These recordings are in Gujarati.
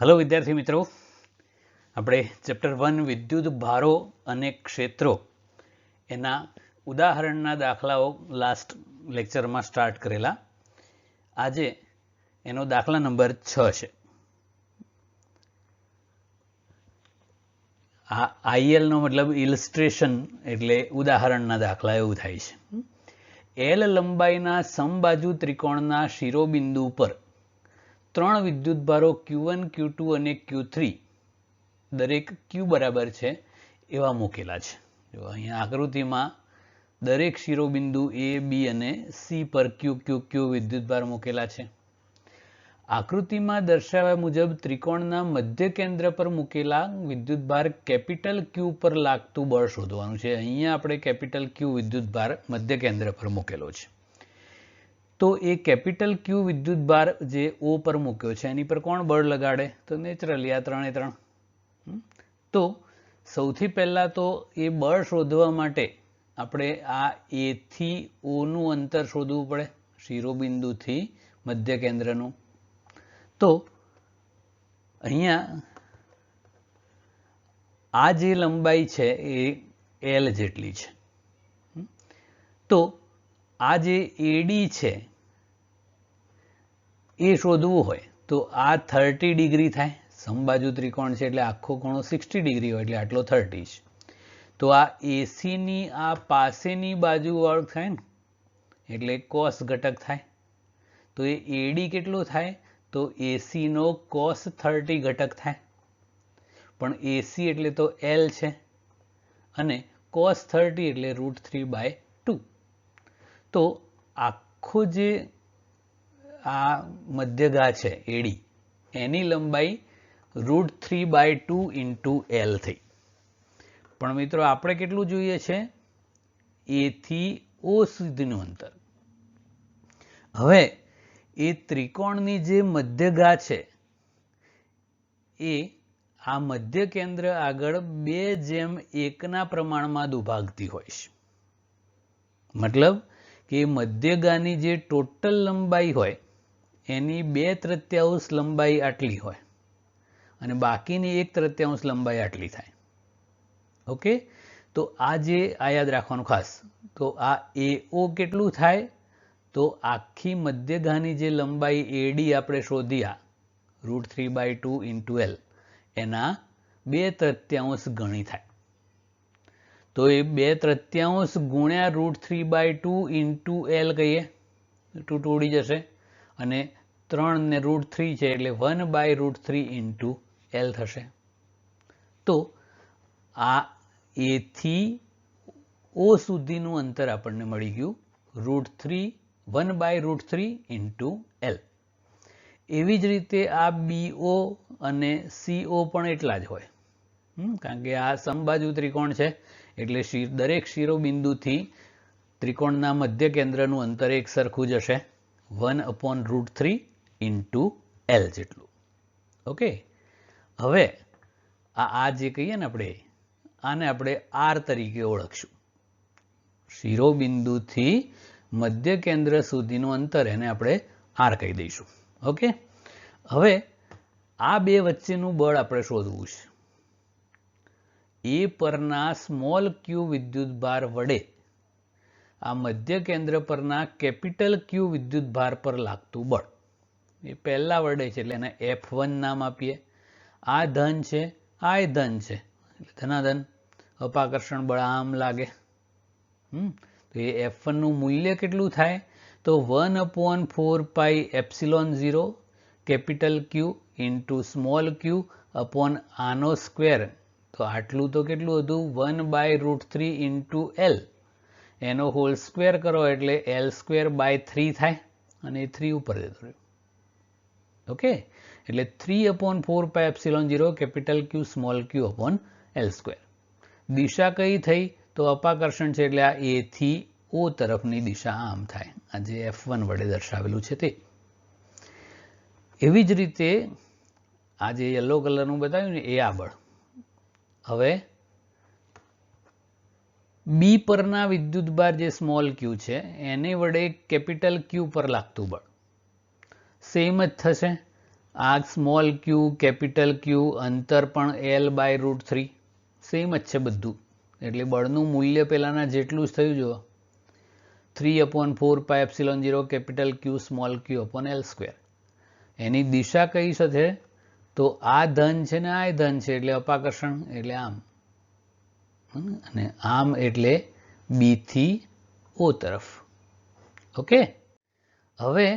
हेलो विद्यार्थी मित्रों, આપણે ચેપ્ટર 1 વિદ્યુત ભારો અને ક્ષેત્રો એના ઉદાહરણના દાખલાઓ લાસ્ટ લેક્ચરમાં સ્ટાર્ટ કરેલા. આજે એનો દાખલા નંબર 6 છે. આ આઈએલ નો મતલબ ઇલિસ્ટ્રેશન એટલે ઉદાહરણના દાખલા એવું થાય છે. એલ લંબાઈના સમબાજુ ત્રિકોણના શિરોબિંદુ પર ત્રણ વિદ્યુતભારો Q1, Q2 અને Q3 દરેક Q બરાબર છે એવા મૂકેલા છે. જો અહીંયા આકૃતિમાં દરેક શિરોબિંદુ A, B અને C પર Q વિદ્યુતભાર મૂકેલા છે. આકૃતિમાં દર્શાવ્યા મુજબ ત્રિકોણના મધ્ય કેન્દ્ર પર મૂકેલા વિદ્યુતભાર કેપિટલ Q પર લાગતું બળ શોધવાનું છે. અહીંયા આપણે કેપિટલ Q વિદ્યુતભાર મધ્ય કેન્દ્ર પર મૂકેલો છે. તો એ કેપિટલ Q વિદ્યુતભાર જે O પર મૂક્યો છે એની પર કોણ બળ લગાડે? તો નેચરલી આ ત્રણે ત્રણ. તો સૌથી પહેલા તો એ બળ શોધવા માટે આપણે આ A થી O નું અંતર શોધવું પડે, શિરોબિંદુથી મધ્ય કેન્દ્રનું. તો અહીંયા આ જે લંબાઈ છે એ L જેટલી છે. તો આ જે AD છે એ શોધવું હોય તો આ 30 ડિગ્રી થાય. સમબાજુ ત્રિકોણ છે એટલે આખો ખૂણો 60 ડિગ્રી હોય એટલે આટલો 30 છે. તો આ AC ની આ પાસેની બાજુ વાળું થાય ને એટલે cos ઘટક થાય. તો એ AD કેટલો થાય? તો AC નો cos 30 ઘટક થાય. પણ AC એટલે તો L છે અને cos 30 એટલે √3/2. તો આખો જે આ મધ્યગા છે AD એની લંબાઈ √3/2 into L થઈ. પણ મિત્રો આપણે કેટલું જોઈએ છે? A થી O સુધીનું અંતર. હવે એ ત્રિકોણની જે મધ્યગા છે એ આ મધ્ય કેન્દ્ર આગળ 2:1 પ્રમાણમાં દુભાગતી હોય છે. મતલબ કે મધ્યગાની જે ટોટલ લંબાઈ હોય એની 2/3 લંબાઈ આટલી હોય અને બાકીની 1/3 લંબાઈ આટલી થાય. ઓકે, તો આ જે આ યાદ રાખવાનું ખાસ. તો આ AO કેટલું થાય? તો આખી મધ્યગાની જે લંબાઈ AD આપણે શોધ્યા √3/2 into L એના 2/3 ગણી થાય. તો એ 2/3 ગુણ્યા √3/2 into L કહીએ, 2 ઉડી જશે અને 3 ને √3 છે એટલે 1/√3 into L થશે. તો આ A થી O સુધીનું અંતર આપણને મળી ગયું 1/√3 into L. એવી જ રીતે આ BO અને CO પણ એટલા જ હોય, કારણ કે આ સમબાજુ ત્રિકોણ છે એટલે દરેક શિરોબિંદુથી ત્રિકોણના મધ્ય કેન્દ્રનું અંતર એક સરખું જ હશે, 1/√3 into L જેટલું. ઓકે, હવે આ જે કહીએ ને આને આપણે R તરીકે ઓળખશું. શિરોબિંદુથી મધ્ય કેન્દ્ર સુધીનું અંતર એને આપણે R કહી દઈશું. ઓકે, હવે આ બે વચ્ચેનું બળ આપણે શોધવું છે. A પરના સ્મોલ q વિદ્યુતભાર વડે આ મધ્ય કેન્દ્ર પરના કેપિટલ Q વિદ્યુતભાર પર લાગતું બળ એ પહેલા વડે છે એટલે એને F1 નામ આપીએ. આ ધન છે, આ ધન છે એટલે ધનાધન અપાકર્ષણ બળ આમ લાગે. તો એ F1 નું મૂલ્ય કેટલું થાય? તો 1/4πε0 capital Q into small q upon આનો સ્ક્વેર. તો આટલું તો કેટલું હતું? 1/√3 into L એનો હોલ સ્ક્વેર કરો એટલે L²/3 થાય અને 3 ઉપર જતો રહ્યો. ઓકે, એટલે 3/4πε0 capital Q small q upon L². દિશા કઈ થઈ? તો અપાકર્ષણ છે એટલે આ A થી O તરફની દિશા આમ થાય, આ જે F1 વડે દર્શાવેલું છે તે. એવી જ રીતે આ જે યલો કલરનું બતાવ્યું ને એ આ બળ. હવે B પરના વિદ્યુતભાર જે સ્મોલ q છે એને વડે કેપિટલ Q પર લાગતું બળ સેમ જ થશે. આ સ્મોલ ક્યુ કેપિટલ ક્યુ અંતર પણ L/√3 સેમ જ છે બધું, એટલે બળનું મૂલ્ય પહેલાના જેટલું જ થયું. જો 3/4πε0 કેપિટલ ક્યુ સ્મોલ ક્યુ અપોન L². એની દિશા કઈ છે? તો આ ધન છે ને આ ધન છે, એટલે અપાકર્ષણ, એટલે આમ, અને આમ એટલે B થી O તરફ. ઓકે, હવે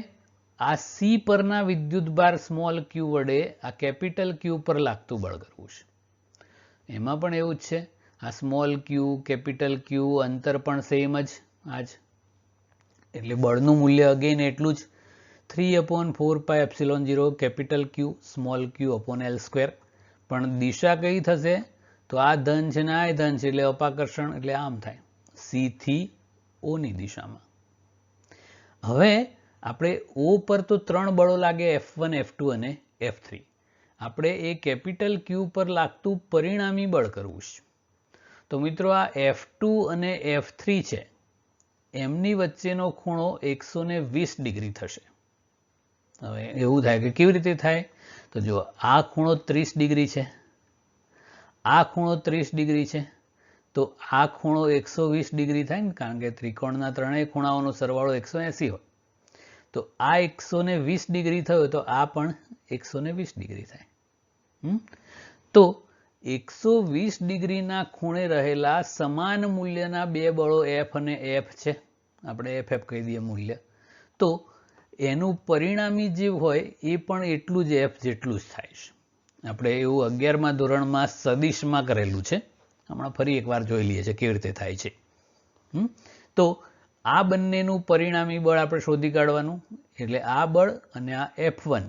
આ C પરના વિદ્યુતભાર સ્મોલ ક્યુ વડે આ કેપિટલ ક્યુ પર લાગતું બળ કરવું છે. એમાં પણ એવું જ છે, આ સ્મોલ ક્યુ કેપિટલ ક્યુ અંતર પણ સેમ જ આજ, એટલે બળનું મૂલ્ય અગેન એટલું જ 3/4πε0 કેપિટલ ક્યુ સ્મોલ ક્યુ અપોન L². પણ દિશા કઈ થશે? તો આ ધન છે ને આ ધન છે, એટલે અપાકર્ષણ, એટલે આમ થાય, C થી O ની દિશામાં. હવે આપણે O પર તો 3 બળો લાગે, F1 F2 અને F3. આપણે એ કેપિટલ ક્યુ પર લાગતું પરિણામી બળ કરવું છે. તો મિત્રો આ F2 અને F3 છે, એમની વચ્ચેનો ખૂણો 120 ડિગ્રી થશે. હવે એવું થાય કે કેવી રીતે થાય? તો જો આ ખૂણો 30 ડિગ્રી છે, આ ખૂણો 30 ડિગ્રી છે, તો આ ખૂણો 120 ડિગ્રી થાય ને, કારણ કે ત્રિકોણના ત્રણેય ખૂણાઓનો સરવાળો 180 હોય. તો આ 120 ડિગ્રી થયો, તો આ પણ 120 ડિગ્રી થાય. તો 120 ડિગ્રીના ખૂણે રહેલા સમાન મૂલ્યના બે બળો F અને F છે, આપણે FF કહી દઈએ મૂલ્ય. તો એનું પરિણામી જે હોય એ પણ એટલું જ F જેટલું જ થાય છે. આપણે એવું 11મા ધોરણમાં સદિશમાં કરેલું છે, હમણાં ફરી એકવાર જોઈ લઈએ છીએ કેવી રીતે થાય છે. તો આ બંનેનું પરિણામી બળ આપણે શોધી કાઢવાનું, એટલે આ બળ અને આ F1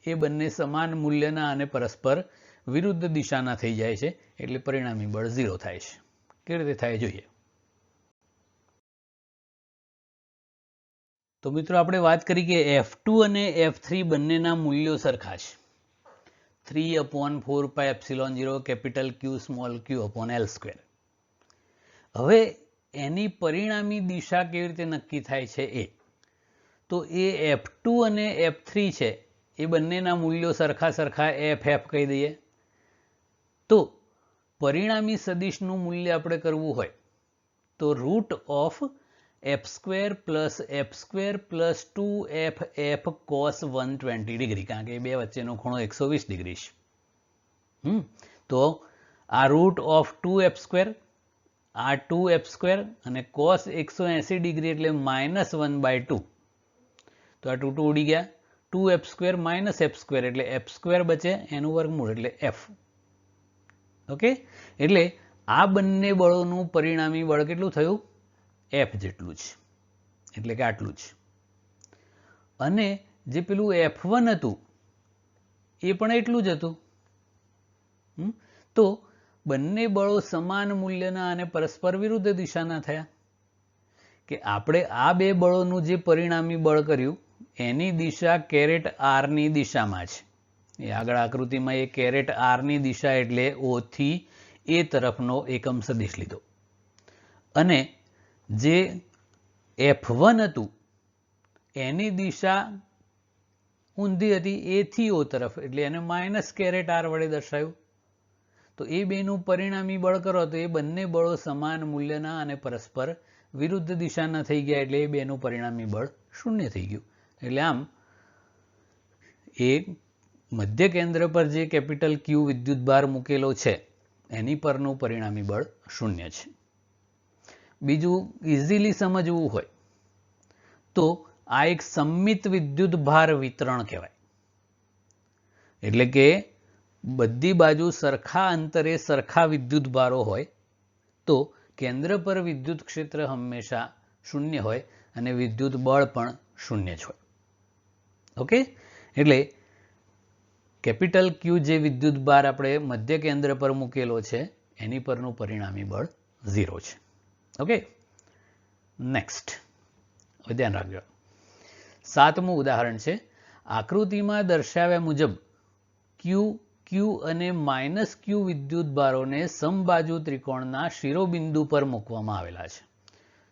એ બંને સમાન મૂલ્યના અને પરસ્પર વિરુદ્ધ દિશાના થઈ જાય છે, એટલે પરિણામી બળ 0 થાય છે. કેવી રીતે થાય જોઈએ. તો મિત્રો આપણે વાત કરી કે F2 અને F3 બંનેના મૂલ્યો સરખા છે, 3/4πε0 કેપિટલ ક્યુ સ્મોલ ક્યુ અપોન L². હવે એની પરિણામી દિશા કેવી રીતે નક્કી થાય છે એ? તો એ F2 અને F3 છે, એ બંનેના મૂલ્યો સરખા FF કહી દઈએ. તો પરિણામી સદિશનું મૂલ્ય આપણે કરવું હોય તો √f² + f² + 2ff cos 120 degree, કારણ કે એ બે વચ્ચેનો ખૂણો 120 ડિગ્રી છે. તો આ √2f², આ 2f² અને cos 180 ડિગ્રી એટલે -1/2. તો આ 2 ઉડી ગયા, 2f² - f² એટલે f² બચે, એનું વર્ગમૂળ એટલે f. ઓકે, એટલે આ બંને બળોનું પરિણામી બળ કેટલું થયું? F જેટલું જ, એટલે કે આટલું જ. અને જે પેલું F1 હતું એ પણ એટલું જ હતું. તો બંને બળો સમાન મૂલ્યના અને પરસ્પર વિરુદ્ધ દિશાના થયા. કે આપણે આ બે બળોનું જે પરિણામી બળ કર્યું એની દિશા ℏr ની દિશામાં છે. એ આગળ આકૃતિમાં એ ℏr ની દિશા એટલે O થી A તરફનો એકમ સદિશ લીધો. અને જે F1 હતું એની દિશા ઊંધી હતી, A થી O તરફ, એટલે એને -ℏr વડે દર્શાવ્યું. તો એ બેનું પરિણામી બળ કરો તો એ બંને બળો સમાન મૂલ્યના અને પરસ્પર વિરુદ્ધ દિશાના થઈ ગયા, એટલે એ બેનું પરિણામી બળ 0 થઈ ગયું. એટલે આમ એ મધ્ય કેન્દ્ર પર જે કેપિટલ ક્યુ વિદ્યુતભાર મૂકેલો છે એની પરનું પરિણામી બળ 0 છે. બીજું ઇઝીલી સમજવું હોય તો આ એક સમમિત વિદ્યુતભાર વિતરણ કહેવાય. એટલે કે બધી બાજુ સરખા અંતરે સરખા વિદ્યુતભારો હોય તો કેન્દ્ર પર વિદ્યુત ક્ષેત્ર હંમેશા 0 હોય અને વિદ્યુત બળ પણ 0 જ હોય. ઓકે, એટલે કેપિટલ ક્યુ જે વિદ્યુતભાર આપણે મધ્ય કેન્દ્ર પર મૂકેલો છે એની પરનું પરિણામી બળ 0 છે. ઓકે, નેક્સ્ટ હવે ધ્યાન રાખજો. 7મું ઉદાહરણ છે. આકૃતિમાં દર્શાવ્યા મુજબ ક્યુ ક્યુ અને -q વિદ્યુતભારોને સમબાજુ ત્રિકોણના શિરોબિંદુ પર મૂકવામાં આવેલા છે.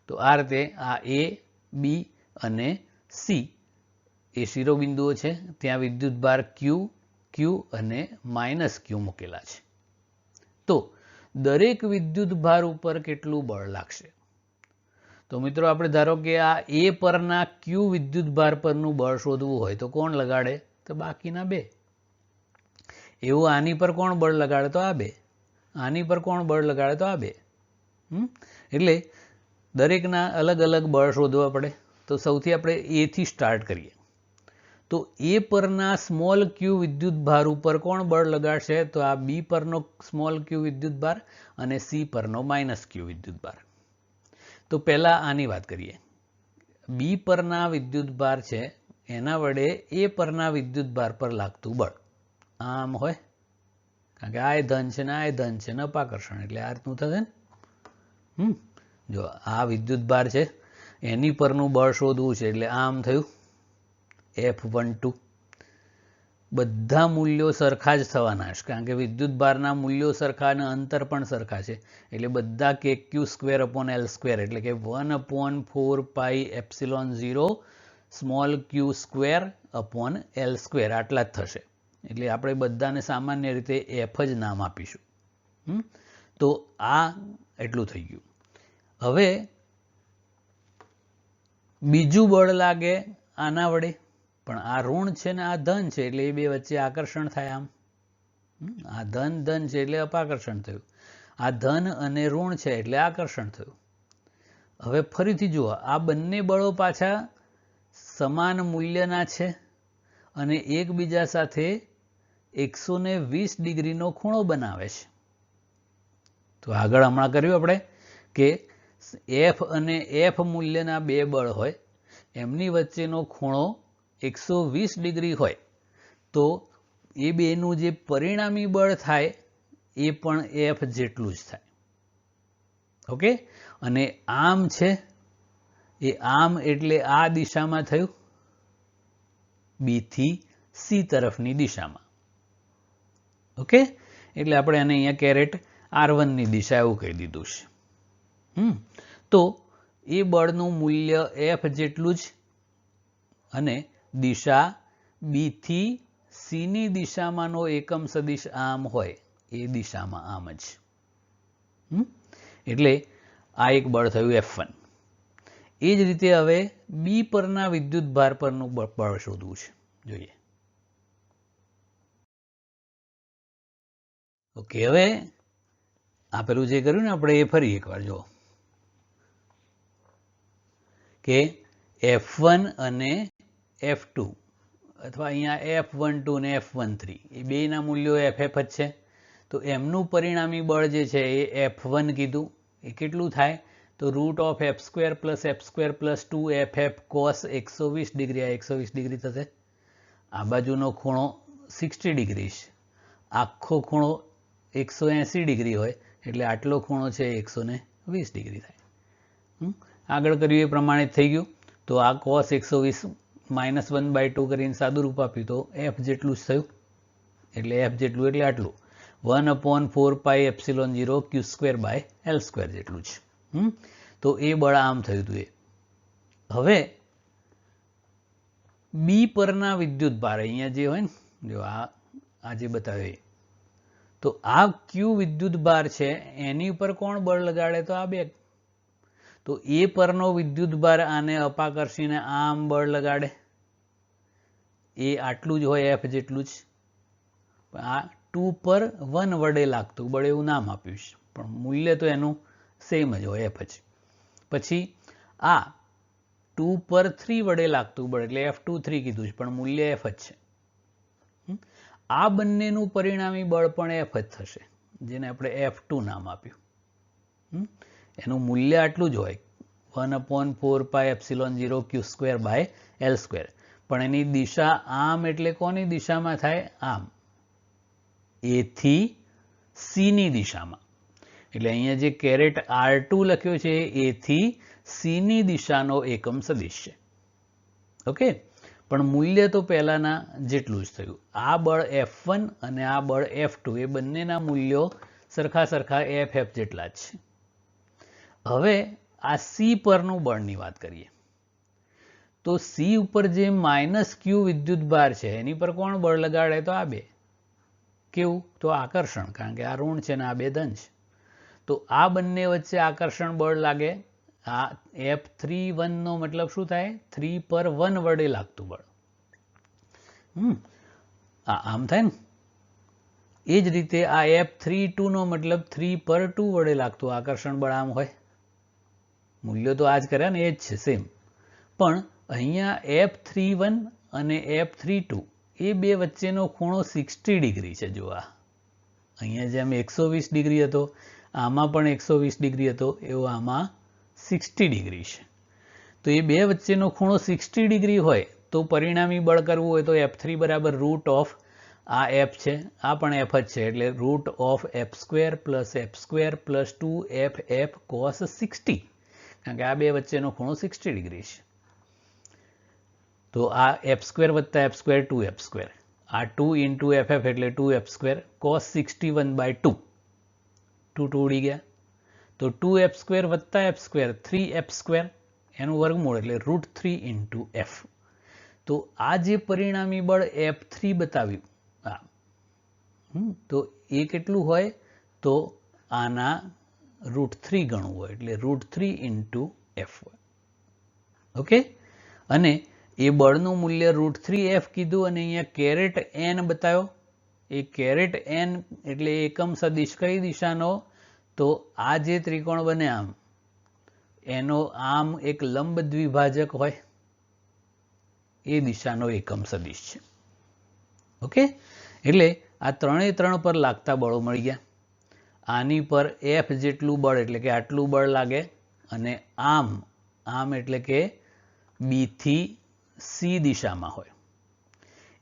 તો આ રીતે આ A, B અને C એ શિરોબિંદુઓ છે, ત્યાં વિદ્યુતભાર ક્યુ, ક્યુ અને માઇનસ ક્યુ મૂકેલા છે. તો દરેક વિદ્યુતભાર ઉપર કેટલું બળ લાગશે? તો મિત્રો આપણે ધારો કે આ એ પરના ક્યુ વિદ્યુતભાર પરનું બળ શોધવું હોય તો કોણ લગાડે? તો બાકીના બે. એવું આની પર કોણ બળ લગાડે? તો આ બે. આની પર કોણ બળ લગાડે? તો આ બે. એટલે દરેકના અલગ અલગ બળ શોધવા પડે. તો સૌથી આપણે એથી સ્ટાર્ટ કરીએ. તો એ પરના સ્મોલ ક્યુ વિદ્યુતભાર ઉપર કોણ બળ લગાડશે? તો આ બી પરનો સ્મોલ ક્યુ વિદ્યુતભાર અને સી પરનો માઇનસ ક્યુ વિદ્યુતભાર. તો પહેલા આની વાત કરીએ. બી પરના વિદ્યુતભાર છે એના વડે એ પરના વિદ્યુતભાર પર લાગતું બળ આમ હોય, કારણ કે આ ધન છે ને આ ધન છે ને અપાકર્ષણ એટલે આ રીતનું થશે ને. જો આ વિદ્યુતભાર છે એની પરનું બળ શોધવું છે એટલે આમ થયું F12. બધા મૂલ્યો સરખા જ થવાના છે, કારણ કે વિદ્યુતભારના મૂલ્યો સરખા અને અંતર પણ સરખા છે એટલે બધા KQ²/L² એટલે કે 1/4πε0 સ્મોલ q²/L² આટલા જ થશે. એટલે આપણે બધાને સામાન્ય રીતે F જ નામ આપીશું. તો આ એટલું થઈ ગયું. હવે બીજું બળ લાગે આના વડે, પણ આ ઋણ છે ને આ ધન છે એટલે એ બે વચ્ચે આકર્ષણ થાય. આમ આ ધન ધન છે એટલે અપાકર્ષણ થયું, આ ધન અને ઋણ છે એટલે આકર્ષણ થયું. હવે ફરીથી જુઓ, આ બંને બળો પાછા સમાન મૂલ્યના છે અને એકબીજા સાથે 120 ડિગ્રીનો ખૂણો બનાવે છે. તો આગળ હમણાં કર્યું આપણે કે F અને F મૂલ્યના બે બળ હોય, એમની વચ્ચેનો ખૂણો 120 ડિગ્રી હોય તો એ બેનું જે પરિણામી બળ થાય એ પણ F જેટલું જ થાય. ઓકે, અને આમ છે એ આમ એટલે આ દિશામાં થયું, બી થી સી તરફની દિશામાં. ઓકે, એટલે આપણે આને અહીંયા કેરેટ R1 ની દિશા એવું કહી દીધું છે. તો એ બળનું મૂલ્ય F જેટલું જ અને દિશા બી થી સી ની દિશામાંનો એકમ સદિશ આમ હોય એ દિશામાં આમ જ. એટલે આ એક બળ થયું F1. એ જ રીતે હવે બી પરના વિદ્યુતભાર પરનું બળ શોધવું છે. જોઈએ. ઓકે, હવે આ પેલું જે કર્યું ને આપણે એ ફરી એકવાર જો કે F1 અને F2 અથવા અહીંયા F12 અને F13 એ બેના મૂલ્યો FF જ છે. તો એમનું પરિણામી બળ જે છે એ F1 કીધું. એ કેટલું થાય? તો √f² + f² + 2ff cos 120 degree. આ 120 ડિગ્રી થશે. આ બાજુનો ખૂણો 60 ડિગ્રી છે. આખો ખૂણો 180 ડિગ્રી હોય એટલે આટલો ખૂણો છે 120 ડિગ્રી થાય. આગળ કર્યું એ પ્રમાણે થઈ ગયું. તો આ cos 120 -1/2 કરીને સાદું રૂપ આપ્યું તો F જેટલું જ થયું. એટલે F જેટલું એટલે આટલું 1/4πε0 q²/L² જેટલું છે. તો એ બળ આમ થયું હતું. એ હવે બી પરના વિદ્યુતભાર અહીંયા જે હોય ને, જો આ જે બતાવે, તો આ ક્યુ વિદ્યુતભાર છે એની ઉપર કોણ બળ લગાડે? તો આ બે. તો એ પરનો વિદ્યુતભાર આને અપાકર્ષીને આમ બળ લગાડે. એ આટલું જ હોય F જેટલું જ. આ 2 પર 1 વડે લાગતું બળ એવું નામ આપ્યું છે, પણ મૂલ્ય તો એનું સેમ જ હોય F જ. પછી આ 2 પર 3 વડે લાગતું બળ એટલે F23 કીધું છે, પણ મૂલ્ય F જ છે. આ બંનેનું પરિણામી બળ પણ F જ થશે, જેને આપણે F2 નામ આપ્યું. એનું મૂલ્ય આટલું જ હોય 1/4πε0 q²/L². પણ એની દિશા આમ એટલે કોની દિશામાં થાય? આમ, એ થી સી ની દિશામાં. એટલે અહીંયા જે કેરેટ R2 લખ્યો છે એ થી સી ની દિશાનો એકમ સદિશ છે. ઓકે, પણ મૂલ્ય તો પહેલાના જેટલું જ થયું. આ બળ F1 અને આ બળ F2 એ બંનેના મૂલ્યો સરખા સરખા FF જેટલા જ છે. હવે આ સી પરનું બળની વાત કરીએ. તો સી ઉપર જે -q વિદ્યુત ભાર છે એની પર કોણ બળ લગાડે? તો આ બે. કેવું? તો આકર્ષણ, કારણ કે આ ઋણ છે ને આ બે ધન છે. તો આ બંને વચ્ચે આકર્ષણ બળ લાગે. આ F31 નો મતલબ શું થાય? 3 પર 1 વડે લાગતું બળ. આમ થાય ને. એ જ રીતે આ F32 નો મતલબ 3 પર 2 વડે લાગતું આકર્ષણ બળ આમ હોય. મૂલ્યો તો આ જ કર્યા ને, એ જ છે સેમ. પણ અહીંયા F31 અને F32 એ બે વચ્ચેનો ખૂણો 60 ડિગ્રી છે. જો અહીંયા જેમ 120 ડિગ્રી હતો, આમાં પણ 120 ડિગ્રી હતો, એવો આમાં 60 ડિગ્રી છે. તો એ બે વચ્ચેનો ખૂણો 60 ડિગ્રી હોય તો પરિણામી બળ કરવું હોય તો F3 બરાબર રૂટ ઓફ આ F છે, આ પણ F જ છે, એટલે root of F² plus F² plus 2FF cos 60, કારણ કે આ બે વચ્ચેનો ખૂણો 60 ડિગ્રી છે. તો આ F² વત્તા F² 2F², આ 2 ઇન્ટુ FF એટલે 2F² cos 61/2, 2 ઉડી ગયા. તો 2F² વત્તા F² 3F², એનું વર્ગમૂળ એટલે રૂટ 3 ઇન્ટુ F. તો આ જે પરિણામી બળ F3 બતાવ્યું, તો એ કેટલું હોય? તો આના રૂટ 3 ગણું હોય, એટલે રૂટ 3 ઇન્ટુ F હોય. ઓકે. અને એ બળનું મૂલ્ય રૂટ 3F કીધું અને અહીંયા કેરેટ n બતાવ્યો. એ કેરેટ n એટલે એકમ સદિશ કઈ દિશાનો? તો આ જે ત્રિકોણ બને આમ, એનો આમ એક લંબ દ્વિભાજક હોય, એ દિશાનો એકમ સદિશ છે. ઓકે. એટલે આ 3 પર લાગતા બળો મળી ગયા. આની પર F જેટલું બળ એટલે કે આટલું બળ લાગે, અને આમ એટલે કે B થી C દિશામાં હોય.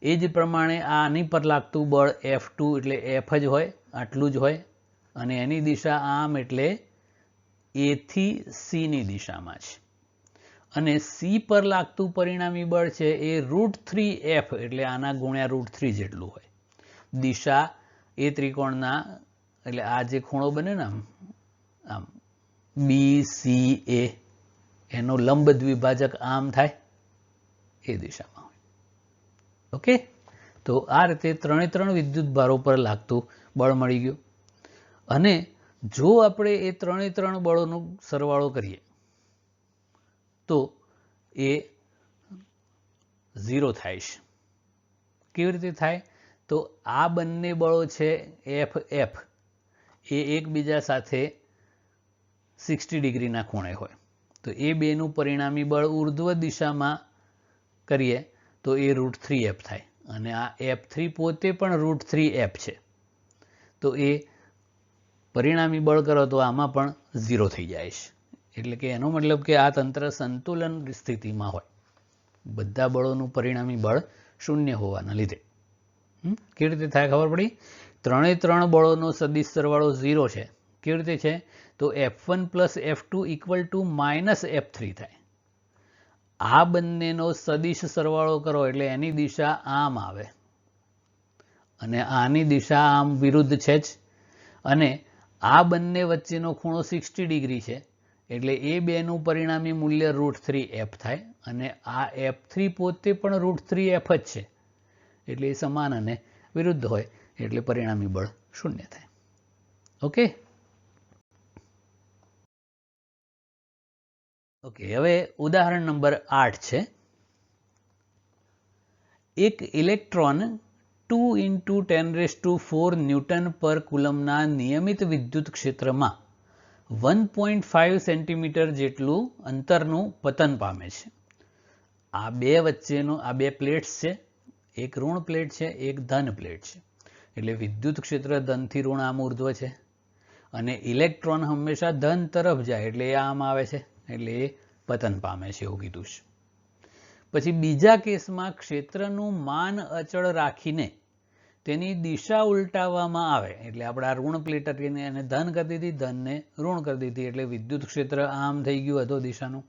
એ જ પ્રમાણે આની પર લાગતું બળ F2 એટલે F જ હોય, આટલું જ હોય, અને એની દિશા આમ એટલે A થી C ની દિશામાં છે. અને C પર લાગતું પરિણામી બળ છે એ રૂટ 3F એટલે આના ગુણ્યા રૂટ 3 જેટલું હોય. દિશા એ ત્રિકોણના, એટલે આ જે ખૂણો બને ને આમ BCA, એનો લંબ દ્વિભાજક આમ થાય, એ દિશામાં હોય. ઓકે. તો આ રીતે 3 વિદ્યુત ભારો પર લાગતું બળ મળી ગયું. અને જો આપણે એ 3 બળોનો સરવાળો કરીએ તો એ 0 થાય છે. કેવી રીતે થાય? તો આ બંને બળો છે FF, એ એકબીજા સાથે 60 ડિગ્રીના ખૂણે હોય. તો એ બેનું પરિણામી બળ ઉર્ધ્વ દિશામાં કરીએ તો એ રૂટ 3F થાય, અને આ F3 પોતે પણ રૂટ 3F છે. તો એ પરિણામી બળ કરો તો આમાં પણ 0 થઈ જાય છે. એટલે કે એનો મતલબ કે આ તંત્ર સંતુલન સ્થિતિમાં હોય, બધા બળોનું પરિણામી બળ 0 હોવાના લીધે. કેવી રીતે થાય ખબર પડી? 3 બળોનો સદિશ સરવાળો 0 છે. કેવી રીતે છે? તો F1 plus F2 equal to -F3 થાય. આ બંનેનો સદિશ સરવાળો કરો એટલે એની દિશા આમ આવે, અને આની દિશા આમ વિરુદ્ધ છે જ. અને આ બંને વચ્ચેનો ખૂણો 60 ડિગ્રી છે, એટલે એ બેનું પરિણામી મૂલ્ય રૂટ 3F થાય, અને આ F3 પોતે પણ રૂટ 3F જ છે, એટલે એ સમાન અને વિરુદ્ધ હોય, એટલે પરિણામી બળ 0 થાય. ઓકે. હવે ઉદાહરણ નંબર 8 છે. એક ઇલેક્ટ્રોન 2 × 10⁴ ન્યૂટન પર કુલમના નિયમિત વિદ્યુત ક્ષેત્રમાં 1.5 સેન્ટીમીટર જેટલું અંતરનું પતન પામે છે. આ બે વચ્ચેનો, આ બે પ્લેટ્સ છે, એક ઋણ પ્લેટ છે, એક ધન પ્લેટ છે. એટલે વિદ્યુત ક્ષેત્ર ધનથી ઋણ આમ ઉર્ધ્વ છે, અને ઇલેક્ટ્રોન હંમેશા ધન તરફ જાય એટલે એ આમ આવે છે, એટલે એ પતન પામે છે એવું કીધું છે. પછી બીજા કેસમાં ક્ષેત્રનું માન અચળ રાખીને તેની દિશા ઉલટાવવામાં આવે, એટલે આપણે આ ઋણ પ્લેટ હતી એને ધન કરી દીધી, ધનને ઋણ કરી દીધી, એટલે વિદ્યુત ક્ષેત્ર આમ થઈ ગયું હતું દિશાનું.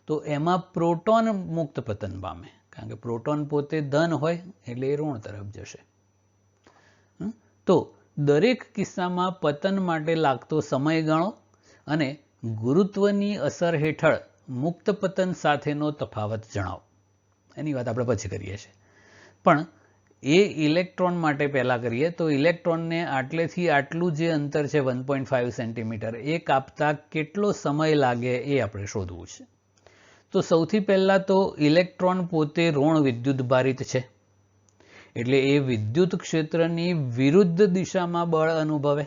તો એમાં પ્રોટોન મુક્ત પતન પામે, કારણ કે પ્રોટોન પોતે ધન હોય એટલે એ ઋણ તરફ જશે. તો દરેક કિસ્સામાં પતન માટે લાગતો સમય ગણો અને ગુરુત્વની અસર હેઠળ મુક્ત પતન સાથેનો તફાવત જણાવો. એની વાત આપણે પછી કરીએ છીએ. પણ એ ઇલેક્ટ્રોન માટે પહેલાં કરીએ તો ઇલેક્ટ્રોનને આટલેથી આટલું જે અંતર છે 1.5 સેન્ટીમીટર એ કાપતા કેટલો સમય લાગે એ આપણે શોધવું છે. તો સૌથી પહેલાં તો ઇલેક્ટ્રોન પોતે ઋણ વિદ્યુતભારિત છે, એટલે એ વિદ્યુત ક્ષેત્રની વિરુદ્ધ દિશામાં બળ અનુભવે.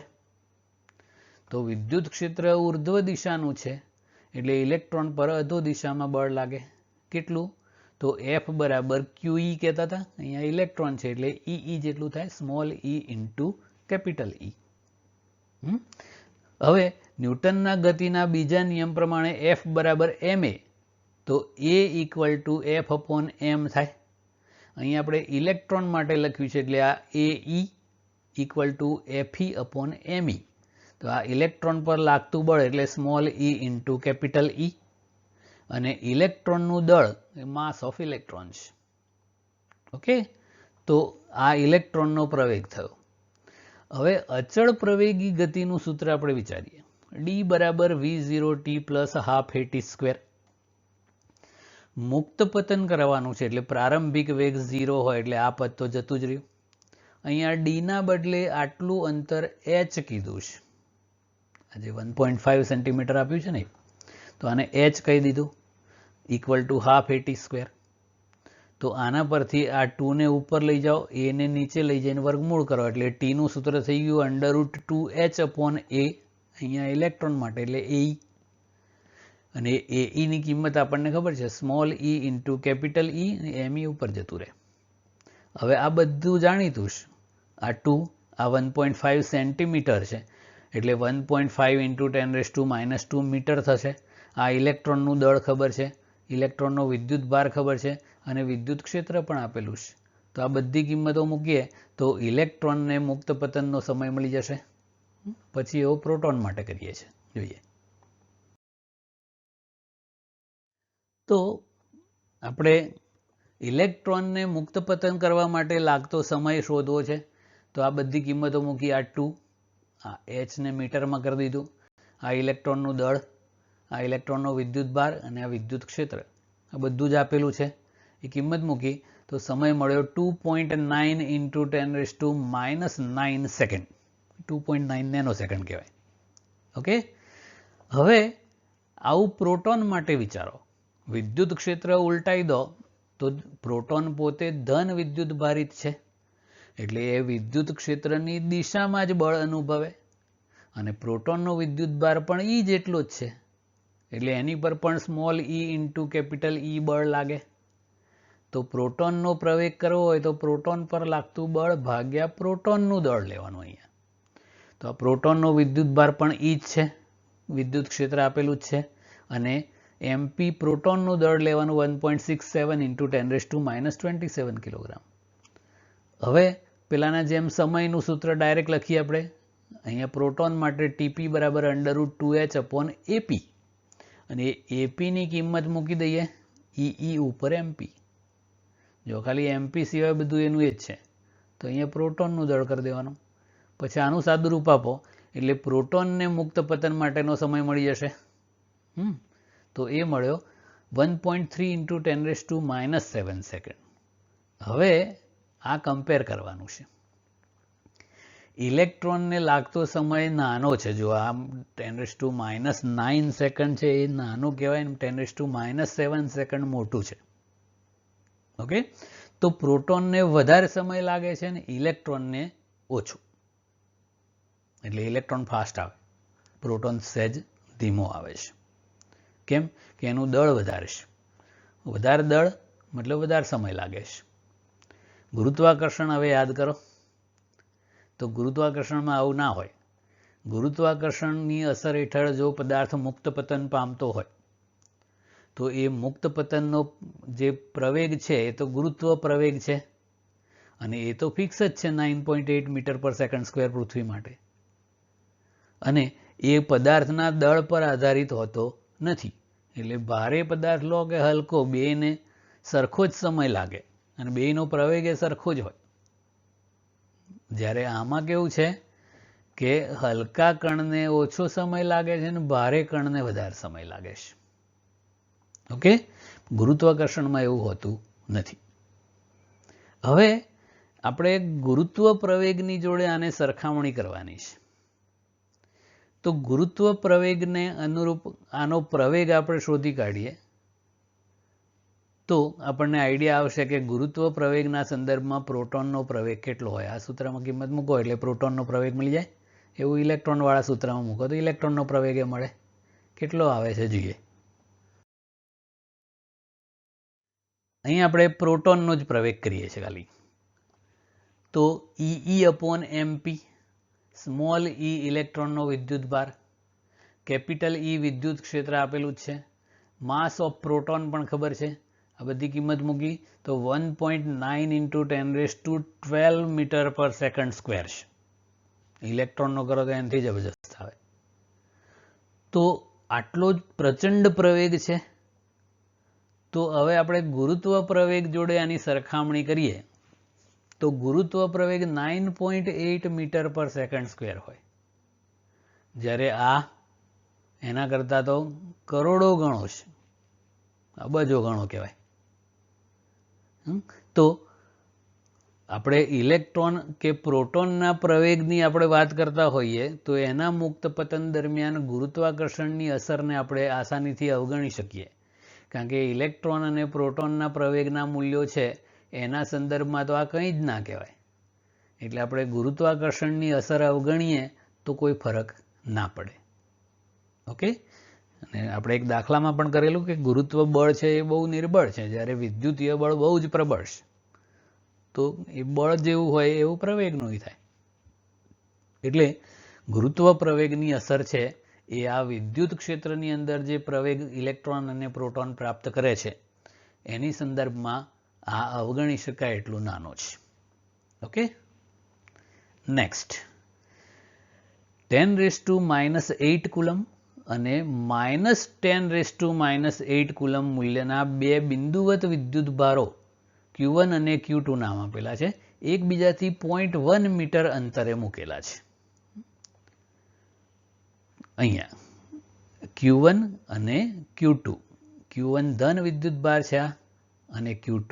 તો વિદ્યુત ક્ષેત્ર ઉર્ધ્વ દિશાનું છે એટલે ઇલેક્ટ્રોન પર અધો દિશામાં બળ લાગે. કેટલું? તો F બરાબર QE કહેતા હતા, અહીંયા ઇલેક્ટ્રોન છે એટલે EE જેટલું થાય, small e into capital E. હવે ન્યૂટનના ગતિના બીજા નિયમ પ્રમાણે F બરાબર ma, તો A equal to F upon m થાય. અહીં આપણે ઇલેક્ટ્રોન માટે લખ્યું છે એટલે આ AE equal to FE upon me. તો આ ઇલેક્ટ્રોન પર લાગતું બળ એટલે small e into capital E. અને ઇલેક્ટ્રોનનું દળ એ માસ ઓફ ઇલેક્ટ્રોન્સ. ઓકે, તો આ ઇલેક્ટ્રોનનો પ્રવેગ થયો. હવે અચળ પ્રવેગી ગતિનું સૂત્ર આપણે વિચારીએ. D બરાબર V0t plus half at square. મુક્ત પતન કરવાનું છે એટલે પ્રારંભિક વેગ 0 હોય એટલે આ પદ તો જતું જ રહ્યું. અહીંયા D ના બદલે આટલું અંતર h કીધું છે, આજે 1.5 સેન્ટીમીટર આપ્યું છે ને, તો આને h કહી દીધું, equal to half at square. તો આના પરથી આ 2 ને ઉપર લઈ જાઓ, a ને નીચે લઈ જઈને વર્ગમૂળ કરો એટલે t નું સૂત્ર થઈ ગયું √2h અપોન a, અહીંયા ઇલેક્ટ્રોન માટે એટલે AE. અને AE ની કિંમત આપણને ખબર છે, small e into capital E, me ઉપર જતું રહે. હવે આ બધું જાણીતું છે. આ 2, આ 1.5 સેન્ટીમીટર છે એટલે 1.5 ઇન્ટુ 10⁻² મીટર થશે. આ ઇલેક્ટ્રોનનું દળ ખબર છે, ઇલેક્ટ્રોનનો વિદ્યુત ભાર ખબર છે અને વિદ્યુત ક્ષેત્ર પણ આપેલું છે. તો આ બધી કિંમતો મૂકીએ તો ઇલેક્ટ્રોનને મુક્ત પતનનો સમય મળી જશે. પછી એવો પ્રોટોન માટે કરીએ છીએ, જોઈએ. તો આપણે ઇલેક્ટ્રોનને મુક્ત પતન કરવા માટે લાગતો સમય શોધવો છે. તો આ બધી કિંમતો મૂકી, આ 2, આ h ને મીટરમાં કરી દીધું, આ ઇલેક્ટ્રોનનું દળ, આ ઇલેક્ટ્રોનનો વિદ્યુત ભાર અને આ વિદ્યુત ક્ષેત્ર, આ બધું જ આપેલું છે. એ કિંમત મૂકી તો સમય મળ્યો 2.9 ઇન્ટુ 10⁻⁹ સેકન્ડ. 2.9 નેનો સેકન્ડ કહેવાય. ઓકે, હવે આવું પ્રોટોન માટે વિચારો. વિદ્યુત ક્ષેત્ર ઉલટાઈ દો તો પ્રોટોન પોતે ધન વિદ્યુત ભારિત છે એટલે એ વિદ્યુત ક્ષેત્રની દિશામાં જ બળ અનુભવે અને પ્રોટોનનો વિદ્યુત ભાર પણ E જેટલો જ છે એટલે એની પર પણ small e into capital E બળ લાગે. તો પ્રોટોનનો પ્રવેગ કરવો હોય તો પ્રોટોન પર લાગતું બળ ભાગ્યા પ્રોટોનનું દળ લેવાનું અહીંયા. તો આ પ્રોટોનનો વિદ્યુત ભાર પણ E જ છે, વિદ્યુત ક્ષેત્ર આપેલું જ છે, અને MP પ્રોટોનનું દળ લેવાનું 1.67 ઇન્ટુ 10⁻27 કિલોગ્રામ. હવે પેલાના જેમ સમયનું સૂત્ર ડાયરેક્ટ લખીએ આપણે. અહીંયા પ્રોટોન માટે TP બરાબર √2h અપોન AP, અને AP ની કિંમત મૂકી દઈએ EE ઉપર MP. જો ખાલી MP સિવાય બધું એનું એ જ છે, તો અહીંયા પ્રોટોનનું દળ કરી દેવાનું. પછી આનું સાદું રૂપ આપો એટલે પ્રોટોનને મુક્ત પતન માટેનો સમય મળી જશે. તો એ મળ્યો 1.3 ઇન્ટુ 10⁻⁷ સેકન્ડ. હવે આ કમ્પેર કરવાનું છે. ઇલેક્ટ્રોનને લાગતો સમય નાનો છે, જો આ 10⁻⁹ સેકન્ડ છે એ નાનું કહેવાય, 10⁻⁷ સેકન્ડ મોટું છે. ઓકે, તો પ્રોટોનને વધારે સમય લાગે છે ને ઇલેક્ટ્રોનને ઓછું. એટલે ઇલેક્ટ્રોન ફાસ્ટ આવે, પ્રોટોન સહેજ ધીમો આવે છે. કેમ કે એનું દળ વધારે છે. વધારે દળ મતલબ વધારે સમય લાગે છે. ગુરુત્વાકર્ષણ હવે યાદ કરો. તો ગુરુત્વાકર્ષણમાં આવું ના હોય. ગુરુત્વાકર્ષણની અસર હેઠળ જો પદાર્થ મુક્ત પતન પામતો હોય તો એ મુક્ત પતનનો જે પ્રવેગ છે એ તો ગુરુત્વ પ્રવેગ છે અને એ તો ફિક્સ જ છે 9.8 મીટર પર સેકન્ડ સ્ક્વેર પૃથ્વી માટે. અને એ પદાર્થના દળ પર આધારિત હોતો નથી. એટલે ભારે પદાર્થ લો કે હલકો, બેને સરખો જ સમય લાગે અને બેનો પ્રવેગ એ સરખો જ હોય. જ્યારે આમાં કેવું છે કે હલકા કણને ઓછો સમય લાગે છે અને ભારે કણને વધારે સમય લાગે છે. ઓકે, ગુરુત્વાકર્ષણમાં એવું હોતું નથી. હવે આપણે ગુરુત્વ પ્રવેગની જોડે આને સરખામણી કરવાની છે. તો ગુરુત્વ પ્રવેગને અનુરૂપ આનો પ્રવેગ આપણે શોધી કાઢીએ તો આપણને આઈડિયા આવશે કે ગુરુત્વ પ્રવેગના સંદર્ભમાં પ્રોટોનનો પ્રવેગ કેટલો હોય. આ સૂત્રમાં કિંમત મૂકો એટલે પ્રોટોનનો પ્રવેગ મળી જાય. એવું ઇલેક્ટ્રોનવાળા સૂત્રમાં મૂકો તો ઇલેક્ટ્રોનનો પ્રવેગ એ મળે. કેટલો આવે છે જોઈએ. અહીં આપણે પ્રોટોનનો જ પ્રવેગ કરીએ છીએ ખાલી. તો E/mp, સ્મોલ e ઇલેક્ટ્રોનનો વિદ્યુતભાર, કેપિટલ E વિદ્યુત ક્ષેત્ર આપેલું જ છે, માસ ઓફ પ્રોટોન પણ ખબર છે. આ બધી કિંમત મૂકી તો 1.9 × 1012 મીટર પર સેકન્ડ સ્ક્વેર છે. ઇલેક્ટ્રોનનો કરો તો એનાથી જબરજસ્ત આવે. તો આટલો જ પ્રચંડ પ્રવેગ છે. તો હવે આપણે ગુરુત્વ પ્રવેગ જોડે આની સરખામણી કરીએ તો ગુરુત્વ પ્રવેગ 9.8 મીટર પર સેકન્ડ સ્ક્વેર હોય, જ્યારે આ એના કરતાં તો કરોડો ગણો છે, અબજો ગણો કહેવાય. તો આપણે ઇલેક્ટ્રોન કે પ્રોટોનના પ્રવેગની આપણે વાત કરતા હોઈએ તો એના મુક્ત પતન દરમિયાન ગુરુત્વાકર્ષણની અસરને આપણે આસાનીથી અવગણી શકીએ, કારણ કે ઇલેક્ટ્રોન અને પ્રોટોનના પ્રવેગના મૂલ્યો છે એના સંદર્ભમાં તો આ કંઈ જ ના કહેવાય. એટલે આપણે ગુરુત્વાકર્ષણની અસર અવગણીએ તો કોઈ ફરક ના પડે. ઓકે, અને આપણે એક દાખલામાં પણ કરેલું કે ગુરુત્વ બળ છે એ બહુ નિર્બળ છે, જ્યારે વિદ્યુતીય બળ બહુ જ પ્રબળ છે. તો એ બળ જેવું હોય એવું પ્રવેગનું થાય. એટલે ગુરુત્વ પ્રવેગની અસર છે એ આ વિદ્યુત ક્ષેત્રની અંદર જે પ્રવેગ ઇલેક્ટ્રોન અને પ્રોટોન પ્રાપ્ત કરે છે એની સંદર્ભમાં આ અવગણી શકાય એટલું નાનો છે. ઓકે, નેક્સ્ટ 10⁻⁸ કુલમ અને -10⁻⁸ કુલમ મૂલ્યના બે બિંદુવત વિદ્યુતભારો Q1 અને Q2 નામ આપેલા છે, એકબીજાથી 0.1 મીટર અંતરે મૂકેલા છે. અહીંયા Q1 અને Q2, Q1 ધન વિદ્યુતભાર છે અને Q2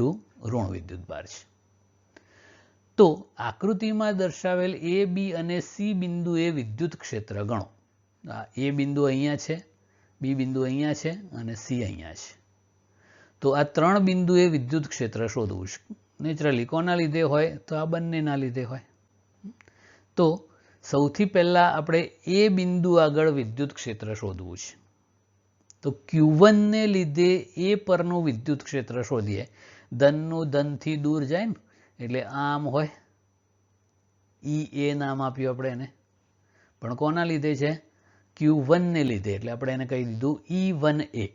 ઋણ વિદ્યુતભાર છે. તો આકૃતિમાં દર્શાવેલ A, B અને C બિંદુએ વિદ્યુત ક્ષેત્ર ગણો. આ A બિંદુ અહીંયા છે, B બિંદુ અહીંયા છે અને C અહીંયા છે. તો આ ત્રણ બિંદુએ વિદ્યુત ક્ષેત્ર શોધવું છે. નેચરલી કોના લીધે હોય તો આ બંનેના લીધે હોય. તો સૌથી પહેલા આપણે A બિંદુ આગળ વિદ્યુત ક્ષેત્ર શોધવું છે. તો Q1 ને લીધે A પરનું વિદ્યુત ક્ષેત્ર શોધીએ. ધનનું ધનથી દૂર જાય ને એટલે આમ હોય, EA નામ આપ્યું આપણે એને, પણ કોના લીધે છે? Q1 ને લીધે, એટલે આપણે એને કહી દીધું E1A.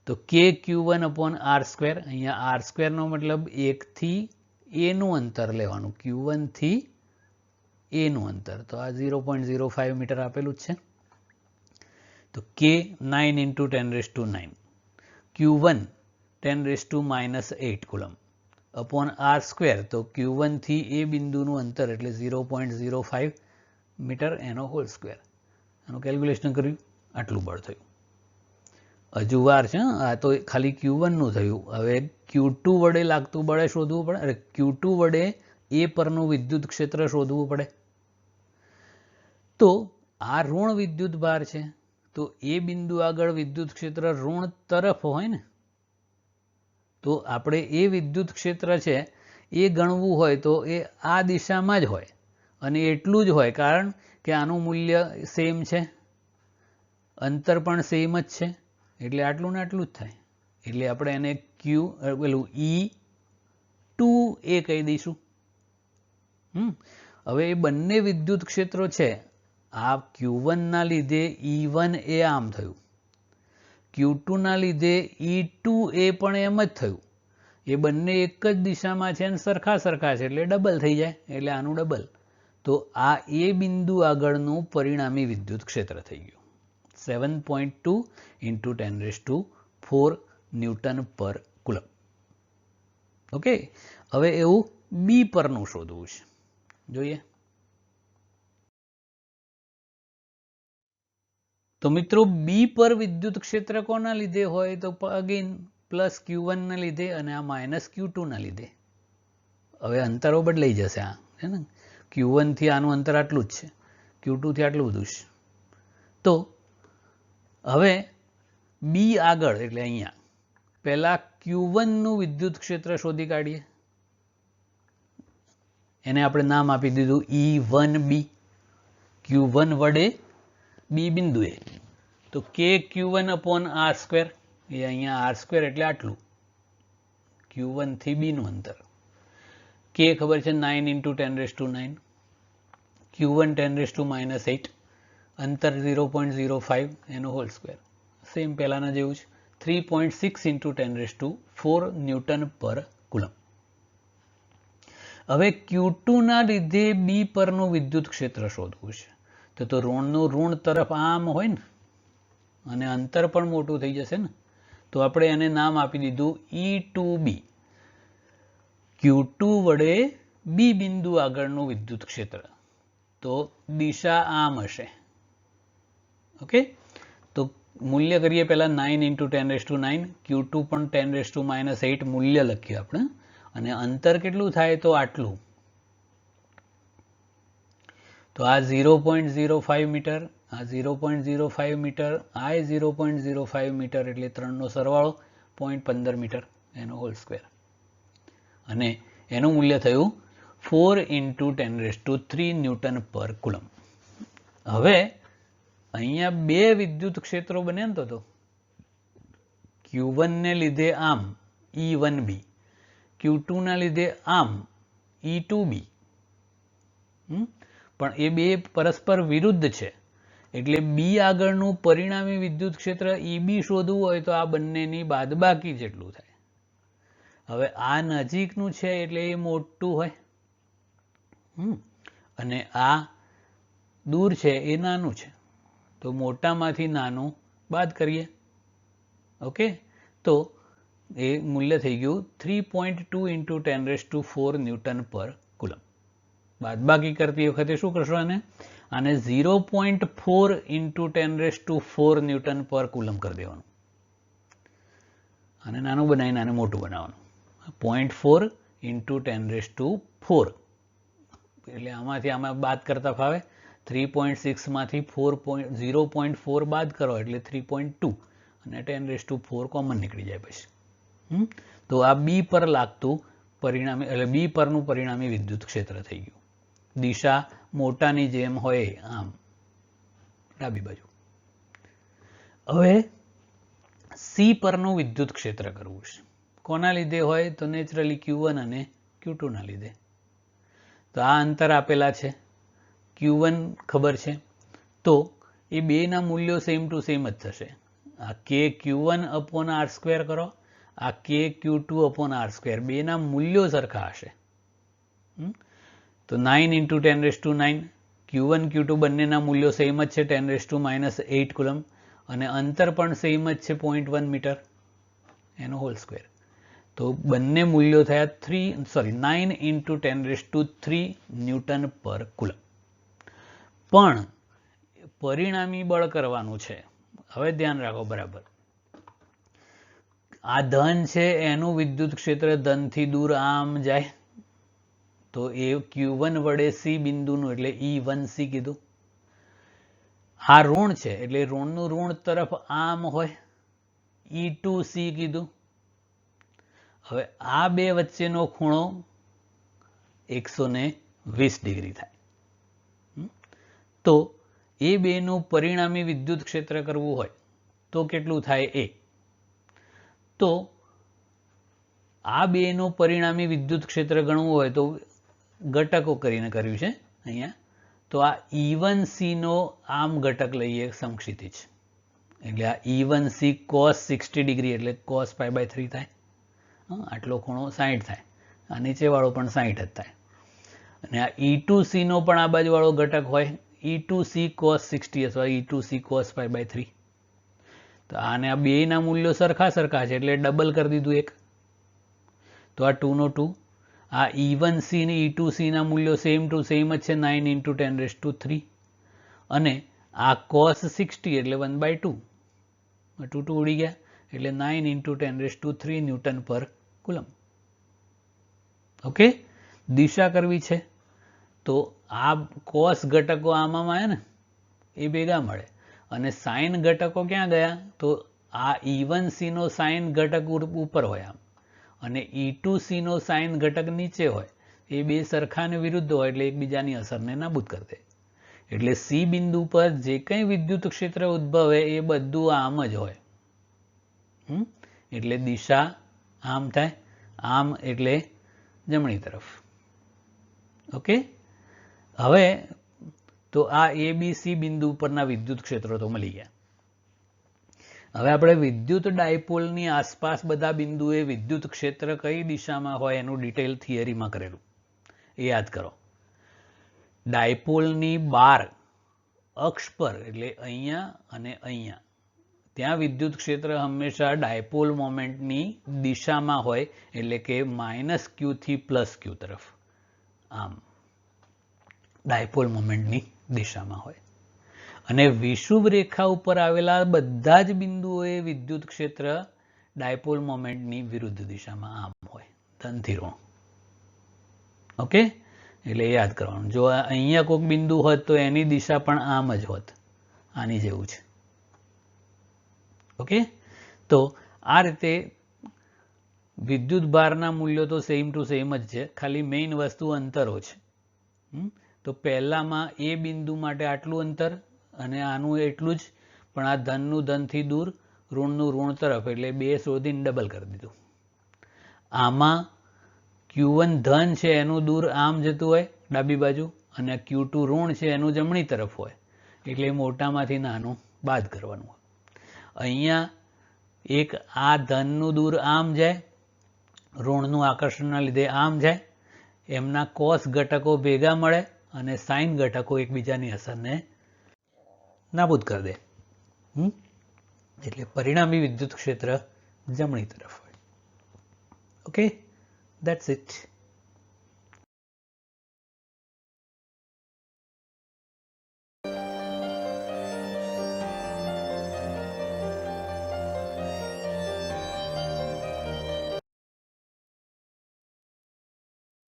તો KQ1/R², અહીંયા R² નો મતલબ 1 થી A નું અંતર લેવાનું, Q1 થી A નું અંતર, તો આ 0.05 મીટર આપેલું જ છે. તો K 9 × 10⁹, Q1 10⁻⁸ coulomb upon R², તો Q1 થી A બિંદુનું અંતર એટલે 0.05 મીટર એનો હોલ સ્ક્વેર. આનું કેલ્ક્યુલેશન કર્યું, આટલું બળ થયું. હજુ વાર છે, આ તો ખાલી Q1 નું થયું. હવે Q2 વડે લાગતું બળે શોધવું પડે, અરે Q2 વડે A પરનું વિદ્યુત ક્ષેત્ર શોધવું પડે. તો આ ઋણ વિદ્યુત ભાર છે, તો A બિંદુ આગળ વિદ્યુત ક્ષેત્ર ઋણ તરફ હોય ને, તો આપણે એ વિદ્યુત ક્ષેત્ર છે એ ગણવું હોય તો એ આ દિશામાં જ હોય, અને એટલું જ હોય કારણ કે આનું મૂલ્ય સેમ છે, અંતર પણ સેમ જ છે, એટલે આટલું ને આટલું જ થાય. એટલે આપણે એને પેલું E2A કહી દઈશું. હવે એ બંને વિદ્યુત ક્ષેત્રો છે, આ Q1 ના લીધે E1A આમ થયું, Q2 ના લીધે E2A પણ એમ જ થયું. એ બંને એક જ દિશામાં છે અને સરખા સરખા છે એટલે ડબલ થઈ જાય, એટલે આનું ડબલ. તો આ A બિંદુ આગળનું પરિણામી વિદ્યુત ક્ષેત્ર થઈ ગયું 7.2 × 10⁴ ન્યૂટન પર કુલમ. ઓકે, હવે એવું B પરનું શોધવું છે, જોઈએ. તો મિત્રો બી પર વિદ્યુત ક્ષેત્ર કોના લીધે હોય તો અગેન પ્લસ Q1 ના લીધે અને આ માઇનસ Q2 ના લીધે. હવે અંતરો બદલાઈ જશે, આ છે ને Q1 થી આનું અંતર આટલું જ છે, Q2 થી આટલું બધું છે. તો હવે બી આગળ એટલે અહીંયા પહેલા Q1 નું વિદ્યુત ક્ષેત્ર શોધી કાઢીએ. એને આપણે નામ આપી દીધું E1B. Q1 વડે બી બિંદુએ તો KQ1 upon R², એ અહીંયા R² એટલે આટલું Q1 થી B નું અંતર. K ખબર છે 9 × 10⁻⁹, Q1 10⁻⁻8, અંતર 0.05 એનો હોલ સ્ક્વેર. સેમ પહેલાના જેવું જ 3.6 × 10⁴ ન્યૂટન પર કુલમ. હવે Q2 ના લીધે બી પરનું વિદ્યુત ક્ષેત્ર શોધવું છે તો ઋણનું ઋણ તરફ આમ હોય ને અને અંતર પણ મોટું થઈ જશે ને, તો આપણે એને નામ આપી દીધું E2B. Q2 વડે બી બિંદુ આગળનું વિદ્યુત ક્ષેત્ર, તો દિશા આમ હશે. ઓકે, તો મૂલ્ય કરીએ પહેલા 9 × 10⁹, Q2 પણ 10⁻⁸ મૂલ્ય લખીએ આપણે, અને અંતર કેટલું થાય તો આટલું. તો આ 0.05 મીટર, આ 0.05 મીટર, આ 0.05 મીટર, એટલે 3 નો સરવાળો 0.15 મીટર એનો હોલ સ્ક્વેર. અને એનું મૂલ્ય થયું 4 × 10⁻³ ન્યૂટન પર કુલમ. હવે અહીંયા બે વિદ્યુત ક્ષેત્રો બને ને તો Q1 ને લીધે આમ E1B, Q2 ના લીધે આમ E2B. પણ એ બે પરસ્પર વિરુદ્ધ છે, એટલે બી આગળનું પરિણામી વિદ્યુત ક્ષેત્ર EB શોધવું હોય તો આ બંનેની બાદબાકી જેટલું થાય. હવે આ નજીકનું છે એટલે એ મોટું હોય, અને આ દૂર છે એ નાનું છે, તો મોટામાંથી નાનું બાદ કરીએ. ઓકે, તો એ મૂલ્ય થઈ ગયું 3.2 × 10⁴ ન્યૂટન પર કુલમ. બાદબાકી કરતી વખતે શું કરશો, આને 0.4 × 10⁴ ન્યૂટન પર કુલમ કરી દેવાનું. આને નાનું બનાવીને આને મોટું બનાવવાનું. 0.4 × 10⁴, એટલે આમાંથી આમાં બાદ કરતા ફાવે. 3.6 માંથી 0.4 બાદ કરો એટલે 3.2, અને 10⁴ કોમન નીકળી જાય પછી. તો આ બી પર લાગતું પરિણામી, એટલે બી પરનું પરિણામી વિદ્યુત ક્ષેત્ર થઈ ગયું. દિશા મોટાની જેમ હોય આમ ડાબી બાજુ. હવે સી પરનું વિદ્યુત ક્ષેત્ર કરવું છે. કોના લીધે હોય તો નેચરલી Q1 અને Q2 ના લીધે. તો આ અંતર આપેલા છે, Q1 ખબર છે, તો એ બેના મૂલ્યો સેમ ટુ સેમ જ થશે. આ KQ1 upon R² કરો, આ KQ2 upon R², બેના મૂલ્યો સરખા હશે. તો 9 × 10⁹, Q1 Q2 બંનેના મૂલ્યો સેમ જ છે 10⁻⁸ કુલમ, અને અંતર પણ સેમ જ છે 0.1 મીટર એનો હોલ સ્ક્વેર. તો બંને મૂલ્યો થયા 9 × 10⁵ ન્યૂટન પર કુલમ. પણ પરિણામી બળ કરવાનું છે. હવે ધ્યાન રાખો બરાબર, આ ધન છે એનું વિદ્યુત ક્ષેત્ર ધનથી દૂર આમ જાય, તો એ Q1 વડે સી બિંદુનું એટલે E1C કીધું. આ ઋણ છે એટલે ઋણનું ઋણ તરફ આમ હોય, E2C કીધું. હવે આ બે વચ્ચેનો ખૂણો 120 ડિગ્રી થાય. તો એ બેનું પરિણામી વિદ્યુત ક્ષેત્ર કરવું હોય તો કેટલું થાય એ. તો આ બેનું પરિણામી વિદ્યુત ક્ષેત્ર ગણવું હોય તો ઘટકો કરીને કર્યું છે અહીંયા. તો આ E1C નો આમ ઘટક લઈએ સમક્ષિતિજ, એટલે આ E1C cos 60 ડિગ્રી એટલે cos π/3 થાય. આટલો ખૂણો 60 થાય, આ નીચેવાળો પણ 60 જ થાય. અને આ E2C નો પણ આ બાજુવાળો ઘટક હોય E2C cos 60 અથવા E2C cos π/3. તો આને આ બેના મૂલ્યો સરખા છે એટલે ડબલ કરી દીધું એક. તો આ 2 નો 2, આ E1C અને E2C ના મૂલ્યો સેમ ટુ સેમ જ છે 9 × 10⁵, અને આ cos 60 એટલે 1/2, 2 ઉડી ગયા એટલે 9 × 10⁻³ ન્યૂટન પર કુલમ. ઓકે, દિશા કરવી છે તો આ cos ઘટકો આમાં આવે ને એ ભેગા મળે અને sin ઘટકો ક્યાં ગયા તો આ E1c નો sin ઘટક ઉપર હોય આમ અને E2c નો sin ઘટક નીચે હોય. એ બે સરખા અને વિરુદ્ધ હોય એટલે એકબીજાની અસરને નાબૂદ કરી દે. એટલે C બિંદુ પર જે કંઈ વિદ્યુત ક્ષેત્ર ઉદ્ભવે એ બધું આમ જ હોય. એટલે દિશા આમ થાય, આમ એટલે જમણી તરફ. ઓકે, હવે તો આ ABC બિંદુ પરના વિદ્યુત ક્ષેત્રો તો મળી ગયા. હવે આપણે વિદ્યુત ડાયપોલની આસપાસ બધા બિંદુએ વિદ્યુત ક્ષેત્ર કઈ દિશામાં હોય એનું ડિટેલ થિયરીમાં કરેલું એ યાદ કરો. ડાયપોલની બાર અક્ષ પર એટલે અહીંયા અને અહીંયા ત્યાં વિદ્યુત ક્ષેત્ર હંમેશા ડાયપોલ મોમેન્ટની દિશામાં હોય એટલે કે -q થી +q તરફ આમ ડાયપોલ મોમેન્ટની દિશામાં હોય. અને વિષુવ રેખા ઉપર આવેલા બધા જ બિંદુઓએ વિદ્યુત ક્ષેત્ર ડાયપોલ મોમેન્ટની વિરુદ્ધ દિશામાં આમ હોય, ધનથી ઋણ. ઓકે, એટલે એ યાદ કરવાનું. જો અહીંયા કોઈક બિંદુ હોત તો એની દિશા પણ આમ જ હોત, આની જેવું છે. ઓકે, તો આ રીતે વિદ્યુત ભારના મૂલ્યો તો સેમ ટુ સેમ જ છે, ખાલી મેઇન વસ્તુ અંતરો છે. તો પહેલામાં એ બિંદુ માટે આટલું અંતર અને આનું એટલું જ, પણ આ ધનનું ધનથી દૂર, ઋણનું ઋણ તરફ એટલે 2 શોધીને ડબલ કરી દીધું. આમાં Q1 ધન છે એનું દૂર આમ જતું હોય ડાબી બાજુ અને Q2 ઋણ છે એનું જમણી તરફ હોય એટલે મોટામાંથી નાનું બાદ કરવાનું હોય. અહીંયા એક આ ધનનું દૂર આમ જાય, ઋણનું આકર્ષણના લીધે આમ જાય, એમના cos ઘટકો ભેગા મળે અને sin ઘટકો એકબીજાની અસરને નાબૂદ કરી દે. એટલે પરિણામી વિદ્યુત ક્ષેત્ર જમણી તરફ હોય. Okay, that's it.